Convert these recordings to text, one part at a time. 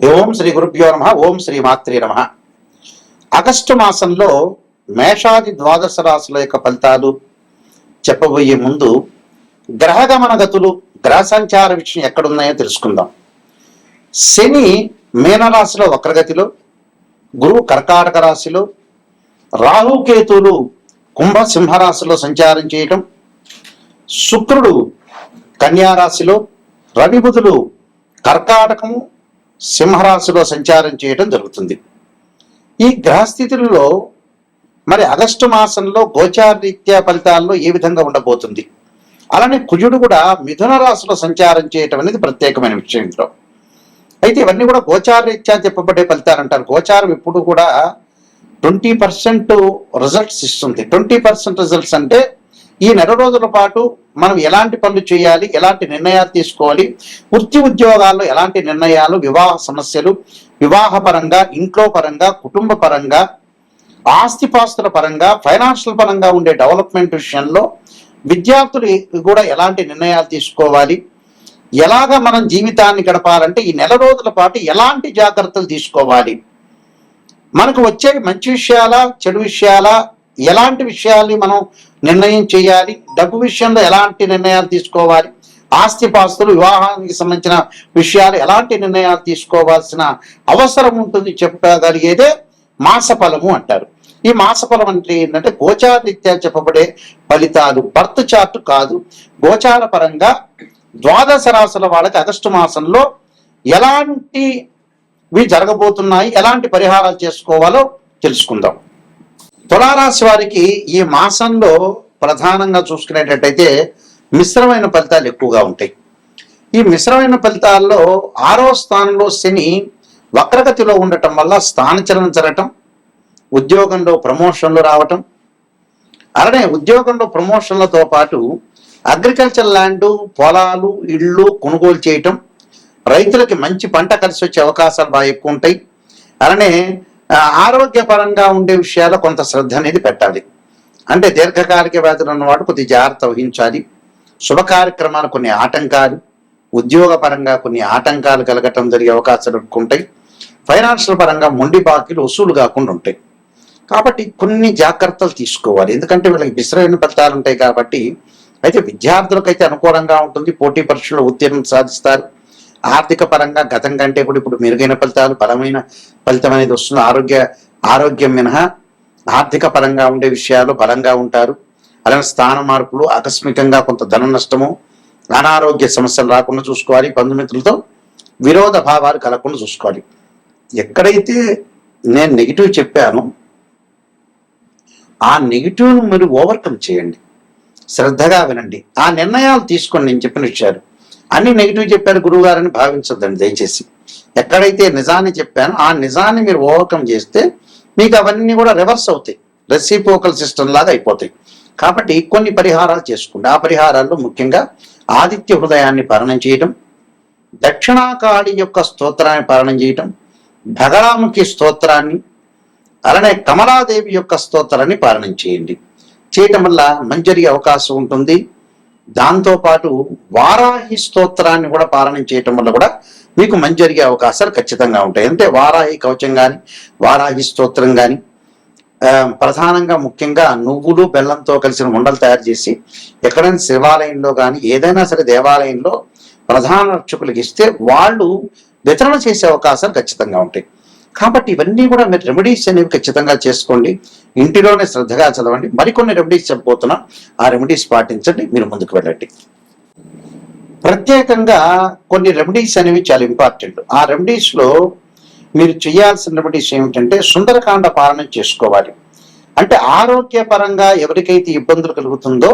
ఓం శ్రీ గురుభ్యో నమ. ఓం శ్రీ మాత్రే నమ. ఆగస్టు మాసంలో మేషాది ద్వాదశ రాశుల యొక్క ఫలితాలు చెప్పబోయే ముందు గ్రహగమన గతులు, గ్రహ సంచార విషయం ఎక్కడున్నాయో తెలుసుకుందాం. శని మీనరాశిలో వక్రగతిలో, గురువు కర్కాటక రాశిలో, రాహుకేతువులు కుంభ సింహరాశిలో సంచారం చేయటం, శుక్రుడు కన్యారాశిలో, రవి బుధులు కర్కాటకము సింహరాశిలో సంచారం చేయడం జరుగుతుంది. ఈ గ్రహస్థితులలో మరి ఆగస్టు మాసంలో గోచార రీత్యా ఫలితాల్లో ఏ విధంగా ఉండబోతుంది, అలానే కుజుడు కూడా మిథున రాశిలో సంచారం చేయటం అనేది ప్రత్యేకమైన విషయం. ఇంట్లో అయితే ఇవన్నీ కూడా గోచార రీత్యా చెప్పబడే ఫలితాలు అంటారు. గోచారం ఎప్పుడు కూడా 20% రిజల్ట్స్ ఇస్తుంది. 20% రిజల్ట్స్ అంటే ఈ నెల రోజుల పాటు మనం ఎలాంటి పనులు చేయాలి, ఎలాంటి నిర్ణయాలు తీసుకోవాలి, వృత్తి ఉద్యోగాల్లో ఎలాంటి నిర్ణయాలు, వివాహ సమస్యలు, వివాహ పరంగా, ఇంట్లో పరంగా, కుటుంబ పరంగా, ఆస్తిపాస్తుల పరంగా, ఫైనాన్షియల్ పరంగా ఉండే డెవలప్మెంట్ విషయంలో విద్యార్థులు కూడా ఎలాంటి నిర్ణయాలు తీసుకోవాలి, ఎలాగ మనం జీవితాన్ని గడపాలంటే ఈ నెల రోజుల పాటు ఎలాంటి జాగ్రత్తలు తీసుకోవాలి, మనకు వచ్చే మంచి విషయాల, చెడు విషయాల, ఎలాంటి విషయాలు మనం నిర్ణయం చేయాలి, డబ్బు విషయంలో ఎలాంటి నిర్ణయాలు తీసుకోవాలి, ఆస్తిపాస్తులు, వివాహానికి సంబంధించిన విషయాలు ఎలాంటి నిర్ణయాలు తీసుకోవాల్సిన అవసరం ఉంటుంది చెప్పగలిగేదే మాసఫలము అంటారు. ఈ మాసఫలం అంటే ఏంటంటే గోచార రీత్యా చెప్పబడే ఫలితాలు, బర్త్ చార్ట్ కాదు. గోచార పరంగా ద్వాదశ రాశుల వాళ్ళకి ఆగస్టు మాసంలో ఎలాంటివి జరగబోతున్నాయి, ఎలాంటి పరిహారాలు చేసుకోవాలో తెలుసుకుందాం. తులారాశి వారికి ఈ మాసంలో ప్రధానంగా చూసుకునేటట్టయితే మిశ్రమైన ఫలితాలు ఎక్కువగా ఉంటాయి. ఈ మిశ్రమైన ఫలితాల్లో 6వ స్థానంలో శని వక్రగతిలో ఉండటం వల్ల స్థానచలనం జరగటం, ఉద్యోగంలో ప్రమోషన్లు రావటం, అలానే ఉద్యోగంలో ప్రమోషన్లతో పాటు అగ్రికల్చర్ ల్యాండ్, పొలాలు, ఇళ్ళు కొనుగోలు చేయటం, రైతులకి మంచి పంట కలిసి వచ్చే అవకాశాలు బాగా ఎక్కువ ఉంటాయి. అలానే ఆరోగ్యపరంగా ఉండే విషయాల్లో కొంత శ్రద్ధ అనేది పెట్టాలి. అంటే దీర్ఘకాలిక వ్యాధులు ఉన్నవాడు కొద్ది జాగ్రత్త వహించాలి. శుభ కార్యక్రమాలు కొన్ని ఆటంకాలు, ఉద్యోగ పరంగా కొన్ని ఆటంకాలు కలగటం జరిగే అవకాశాలు ఉంటాయి. ఫైనాన్షియల్ పరంగా మొండి బాకీలు వసూలు కాకుండా ఉంటాయి. కాబట్టి కొన్ని జాగ్రత్తలు తీసుకోవాలి. ఎందుకంటే వీళ్ళకి మిశ్రమైన ఫలితాలు ఉంటాయి కాబట్టి. అయితే విద్యార్థులకైతే అనుకూలంగా ఉంటుంది. పోటీ పరీక్షల్లో ఉత్తీర్ణం సాధిస్తారు. ఆర్థిక పరంగా గతం కంటే కూడా ఇప్పుడు మెరుగైన ఫలితాలు, బలమైన ఫలితం అనేది వస్తుంది. ఆరోగ్యం మినహా ఆర్థిక పరంగా ఉండే విషయాలు బలంగా ఉంటారు. అలానే స్థాన మార్పులు, ఆకస్మికంగా కొంత ధన నష్టము, అనారోగ్య సమస్యలు రాకుండా చూసుకోవాలి. బంధుమిత్రులతో విరోధ భావాలు కలగకుండా చూసుకోవాలి. ఎక్కడైతే నేను నెగిటివ్ చెప్పానో ఆ నెగిటివ్ను మీరు ఓవర్కమ్ చేయండి. శ్రద్ధగా వినండి, ఆ నిర్ణయాలు తీసుకోండి. నేను చెప్పిన విషయాలు అన్ని నెగిటివ్ చెప్పారు గురువు గారని భావించద్దండి దయచేసి. ఎక్కడైతే నిజాన్ని చెప్పానో ఆ నిజాన్ని మీరు ఓవర్కమ్ చేస్తే మీకు అవన్నీ కూడా రివర్స్ అవుతాయి, రెసిప్రోకల్ సిస్టమ్ లాగా అయిపోతాయి. కాబట్టి కొన్ని పరిహారాలు చేసుకోండి. ఆ పరిహారాల్లో ముఖ్యంగా ఆదిత్య హృదయాన్ని పారణం చేయటం, దక్షిణాకాళి యొక్క స్తోత్రాన్ని పారణం చేయటం, భగరాముఖి స్తోత్రాన్ని, అలానే కమలాదేవి యొక్క స్తోత్రాన్ని పారణం చేయండి. చేయటం వల్ల మంచి జరిగే అవకాశం ఉంటుంది. దాంతోపాటు వారాహి స్తోత్రాన్ని కూడా పారాయణం చేయటం వల్ల కూడా మీకు మంచి జరిగే అవకాశాలు ఖచ్చితంగా ఉంటాయి. అంటే వారాహి కవచం కానీ, వారాహి స్తోత్రం కానీ, ప్రధానంగా ముఖ్యంగా నువ్వులు బెల్లంతో కలిసిన ఉండలు తయారు చేసి ఎక్కడైనా శివాలయంలో కానీ ఏదైనా సరే దేవాలయంలో ప్రధాన అర్చకులకు ఇస్తే వాళ్ళు వితరణ చేసే అవకాశాలు ఖచ్చితంగా ఉంటాయి. కాబట్టి ఇవన్నీ కూడా మీరు రెమెడీస్ అనేవి ఖచ్చితంగా చేసుకోండి. ఇంటిలోనే శ్రద్ధగా చదవండి. మరికొన్ని రెమెడీస్ చెప్పబోతున్నా, ఆ రెమెడీస్ పాటించండి, మీరు ముందుకు వెళ్ళండి. ప్రత్యేకంగా కొన్ని రెమెడీస్ అనేవి చాలా ఇంపార్టెంట్. ఆ రెమెడీస్లో మీరు చేయాల్సిన రెమెడీస్ ఏమిటంటే సుందరకాండ పాలన చేసుకోవాలి. అంటే ఆరోగ్యపరంగా ఎవరికైతే ఇబ్బందులు కలుగుతుందో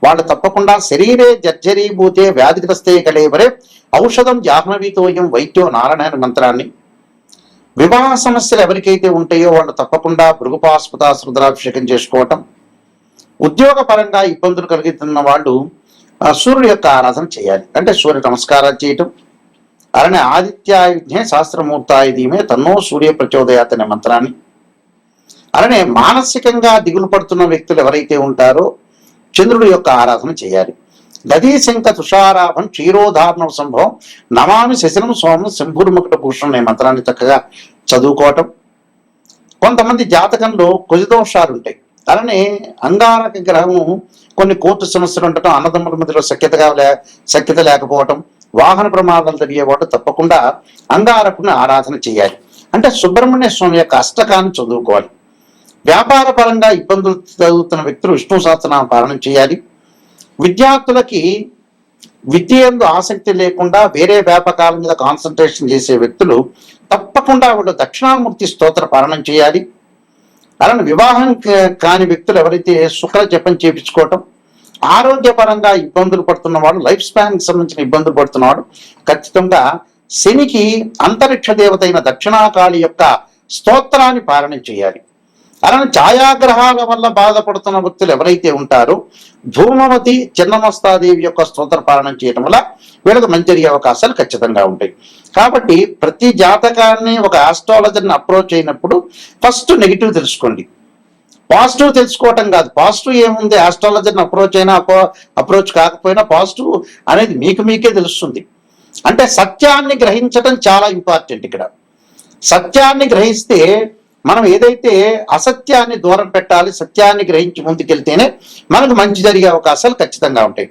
వాళ్ళు తప్పకుండా శరీరే జర్జరీభూతే వ్యాధిగ్రస్తే కలేవరే ఔషధం జాహ్నవీతోయం వైద్యో నారాయణ మంత్రాన్ని, వివాహ సమస్యలు ఎవరికైతే ఉంటాయో వాళ్ళు తప్పకుండా భృగుపాస్పద రుద్రాభిషేకం చేసుకోవటం, ఉద్యోగ పరంగా ఇబ్బందులు కలుగుతున్న వాళ్ళు సూర్యుడు యొక్క ఆరాధన చేయాలి. అంటే సూర్య నమస్కారాలు చేయటం, అలానే ఆదిత్యాయుధ్నే శాస్త్రమూర్తాయ ధీమే తన్నో సూర్య ప్రచోదయాత్ అనే మంత్రాన్ని, అలానే మానసికంగా దిగులు పడుతున్న వ్యక్తులు ఎవరైతే ఉంటారో చంద్రుడి యొక్క ఆరాధన చేయాలి. దధీశంక తుషారాభం క్షీరోధారణం సంభవం నమామి శశినం సోమం శంభుర్ముకుట భూషణం అనే మంత్రాన్ని చక్కగా చదువుకోవటం. కొంతమంది జాతకంలో కుజదోషాలు ఉంటాయి. అలానే అంగారక గ్రహము కొన్ని కోర్టు సమస్యలు ఉండటం, అన్నదమ్ముల మధ్యలో సఖ్యత లేకపోవటం, వాహన ప్రమాదాలు జరిగేవాడు తప్పకుండా అంగారకుని ఆరాధన చేయాలి. అంటే సుబ్రహ్మణ్య స్వామి యొక్క అష్టకాన్ని చదువుకోవాలి. వ్యాపార పరంగా ఇబ్బందులు చదువుతున్న వ్యక్తులు విష్ణు సహస్రనామ పారాయణం చేయాలి. విద్యార్థులకి విద్య యందు ఆసక్తి లేకుండా వేరే వ్యాపకాల మీద కాన్సన్ట్రేషన్ చేసే వ్యక్తులు తప్పకుండా వాళ్ళు దక్షిణామూర్తి స్తోత్ర పారాయణం చేయాలి. అలానే వివాహం కాని వ్యక్తులు ఎవరైతే శుక్ర జపం చేయించుకోవటం, ఆరోగ్యపరంగా ఇబ్బందులు పడుతున్నవాడు, లైఫ్ స్పాన్కి సంబంధించిన ఇబ్బందులు పడుతున్నవాడు ఖచ్చితంగా శనికి అంతరిక్ష దేవత అయిన దక్షిణాకాళి యొక్క స్తోత్రాన్ని పారాయణం చేయాలి. అలానే ఛాయాగ్రహాల వల్ల బాధపడుతున్న వ్యక్తులు ఎవరైతే ఉంటారో ధూమవతి చిన్నమస్తాదేవి యొక్క స్తోత్ర పారాయణం చేయడం వల్ల వీళ్ళకి మంచి జరిగే అవకాశాలు ఖచ్చితంగా ఉంటాయి. కాబట్టి ప్రతి జాతకాన్ని ఒక ఆస్ట్రాలజర్ని అప్రోచ్ అయినప్పుడు ఫస్ట్ నెగిటివ్ తెలుసుకోండి, పాజిటివ్ తెలుసుకోవటం కాదు. పాజిటివ్ ఏముంది, ఆస్ట్రాలజర్ని అప్రోచ్ అయినా అప్రోచ్ కాకపోయినా పాజిటివ్ అనేది మీకే తెలుస్తుంది. అంటే సత్యాన్ని గ్రహించడం చాలా ఇంపార్టెంట్. ఇక్కడ సత్యాన్ని గ్రహిస్తే మనం ఏదైతే అసత్యాన్ని దూరం పెట్టాలి, సత్యాన్ని గ్రహించి ముందుకెళ్తేనే మనకు మంచి జరిగే అవకాశాలు ఖచ్చితంగా ఉంటాయి.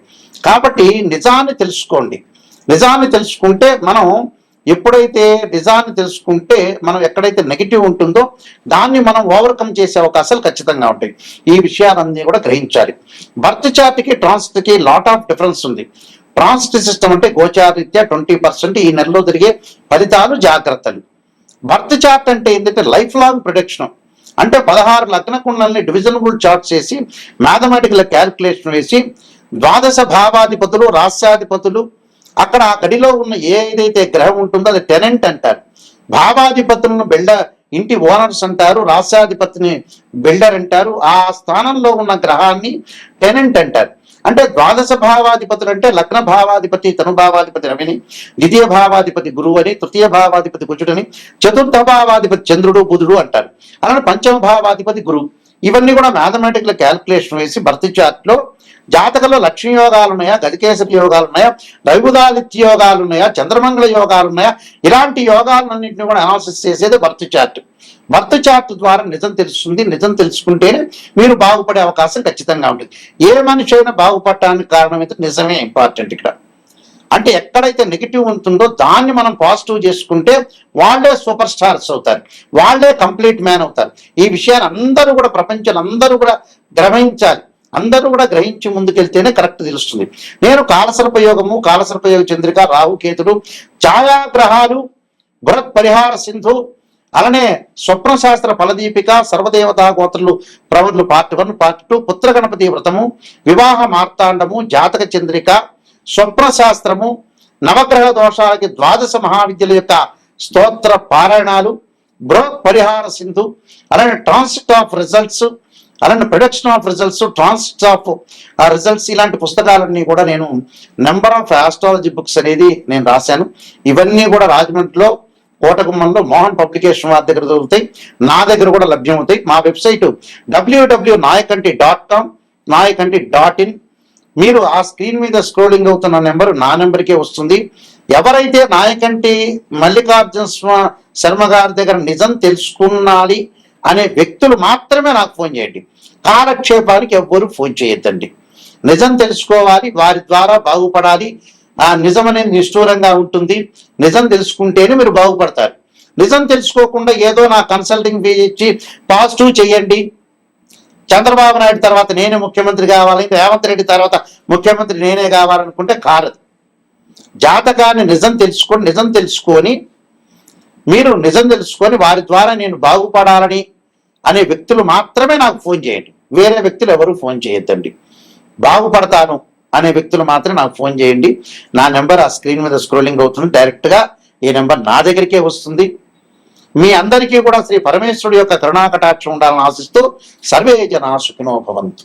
కాబట్టి నిజాన్ని తెలుసుకోండి. నిజాన్ని తెలుసుకుంటే మనం ఎప్పుడైతే నిజాన్ని తెలుసుకుంటే మనం ఎక్కడైతే నెగిటివ్ ఉంటుందో దాన్ని మనం ఓవర్కమ్ చేసే అవకాశాలు ఖచ్చితంగా ఉంటాయి. ఈ విషయాలన్నీ కూడా గ్రహించాలి. బర్త్ చార్ట్కి ట్రాన్సిట్కి లాట్ ఆఫ్ డిఫరెన్స్ ఉంది. ట్రాన్సిట్ సిస్టమ్ అంటే గోచారీత్యా 20% ఈ నెలలో జరిగే ఫలితాలు, జాగ్రత్తలు. బర్త్ చార్ట్ అంటే ఏంటంటే లైఫ్ లాంగ్ ప్రొడక్షన్. అంటే 16 లగ్న కుండల్ని డివిజనబుల్ చార్ట్ చేసి మ్యాథమెటికల్ క్యాల్కులేషన్ వేసి ద్వాదశ భావాధిపతులు, రాస్యాధిపతులు, అక్కడ ఆ గడిలో ఉన్న ఏదైతే గ్రహం ఉంటుందో అది టెనెంట్ అంటారు. భావాధిపతులను ఇంటి ఓనర్స్ అంటారు, రాస్యాధిపతిని బిల్డర్ అంటారు. ఆ స్థానంలో ఉన్న గ్రహాన్ని టెనెంట్ అంటారు. అంటే ద్వాదశ భావాధిపతులు అంటే లగ్న భావాధిపతి తనుభావాధిపతి రవిని, ద్వితీయ భావాధిపతి గురువు అని, తృతీయ భావాధిపతి కుజుడని, చతుర్థ భావాధిపతి చంద్రుడు బుధుడు అంటారు. అలానే పంచమ భావాధిపతి గురువు. ఇవన్నీ కూడా మ్యాథమెటికల్ క్యాల్కులేషన్ వేసి బర్త్ చార్ట్లో జాతకంలో లక్ష్మీ యోగాలు ఉన్నాయా, గజకేసరి యోగాలు ఉన్నాయా, రవిబుధాదిత్య యోగాలు ఉన్నాయా, చంద్రమంగళ యోగాలు ఉన్నాయా, ఇలాంటి యోగాలన్నింటినీ కూడా అనాలిసిస్ చేసేది బర్త్ చార్ట్. బర్త్ చార్ట్ ద్వారా నిజం తెలుస్తుంది. నిజం తెలుసుకుంటేనే మీరు బాగుపడే అవకాశం ఖచ్చితంగా ఉంటుంది. ఏ మనిషి అయినా బాగుపడటానికి కారణం అయితే నిజమే ఇంపార్టెంట్ ఇక్కడ. అంటే ఎక్కడైతే నెగిటివ్ ఉంటుందో దాన్ని మనం పాజిటివ్ చేసుకుంటే వాళ్ళే సూపర్ స్టార్స్ అవుతారు, వాళ్ళే కంప్లీట్ మ్యాన్ అవుతారు. ఈ విషయాన్ని అందరూ కూడా ప్రపంచంలో అందరూ కూడా గ్రహించాలి. అందరూ కూడా గ్రహించి ముందుకెళ్తేనే కరెక్ట్ తెలుస్తుంది. నేను కాలసర్పయోగము, కాలసర్పయోగ చంద్రిక, రాహుకేతుడు, ఛాయాగ్రహాలు, బృహత్ పరిహార సింధు, అలానే స్వప్నశాస్త్ర ఫలదీపిక, సర్వదేవతా గోత్రులు ప్రవరులు పార్ట్ 1, పార్ట్ 2, పుత్ర గణపతి వ్రతము, వివాహ మార్తాండము, జాతక చంద్రిక, స్వప్న శాస్త్రము, నవగ్రహ దోషాలకి ద్వాదశ మహావిద్యల యొక్క స్తోత్ర పారాయణాలు, బృహత్ పరిహార సింధు, అలానే ట్రాన్సిట్ ఆఫ్ రిజల్ట్స్, అలానే production of results, transit of results, ఇలాంటి పుస్తకాలన్నీ కూడా నేను నెంబర్ ఆఫ్ ఆస్ట్రాలజీ బుక్స్ అనేది నేను రాశాను. ఇవన్నీ కూడా రాజమండ్రిలో కోటగుమ్మంలో మోహన్ పబ్లికేషన్ వారి దగ్గర దొరుకుతాయి, నా దగ్గర కూడా లభ్యమవుతాయి. మా వెబ్సైట్ www.nayakanti.com, nayakanti.in. మీరు ఆ స్క్రీన్ మీద స్క్రోలింగ్ అవుతున్న నెంబర్ నా నెంబర్కే వస్తుంది. ఎవరైతే నాయకంటి మల్లికార్జున శర్మ గారి దగ్గర నిజం తెలుసుకున్నాలి అనే వ్యక్తులు మాత్రమే నాకు ఫోన్ చేయండి. కాలక్షేపానికి ఎవ్వరూ ఫోన్ చేయొద్దండి. నిజం తెలుసుకోవాలి, వారి ద్వారా బాగుపడాలి. ఆ నిజం అనేది నిష్ఠూరంగా ఉంటుంది. నిజం తెలుసుకుంటేనే మీరు బాగుపడతారు. నిజం తెలుసుకోకుండా ఏదో నా కన్సల్టింగ్ ఫీ ఇచ్చి పాజిటివ్ చేయండి, చంద్రబాబు నాయుడు తర్వాత నేనే ముఖ్యమంత్రి కావాలి, రేవంత్ రెడ్డి తర్వాత ముఖ్యమంత్రి నేనే కావాలనుకుంటే కారదు. జాతకాన్ని నిజం తెలుసుకొని మీరు నిజం తెలుసుకొని వారి ద్వారా నేను బాగుపడాలని అనే వ్యక్తులు మాత్రమే నాకు ఫోన్ చేయండి. వేరే వ్యక్తులు ఎవరు ఫోన్ చేయొద్దండి. బాగుపడతాను అనే వ్యక్తులు మాత్రం నాకు ఫోన్ చేయండి. నా నెంబర్ ఆ స్క్రీన్ మీద స్క్రోలింగ్ అవుతుంది. డైరెక్ట్గా ఈ నెంబర్ నా దగ్గరికే వస్తుంది. మీ అందరికీ కూడా శ్రీ పరమేశ్వరుడు యొక్క కరుణాకటాక్షం ఉండాలని ఆశిస్తూ సర్వే జనా సుఖినో భవంతు.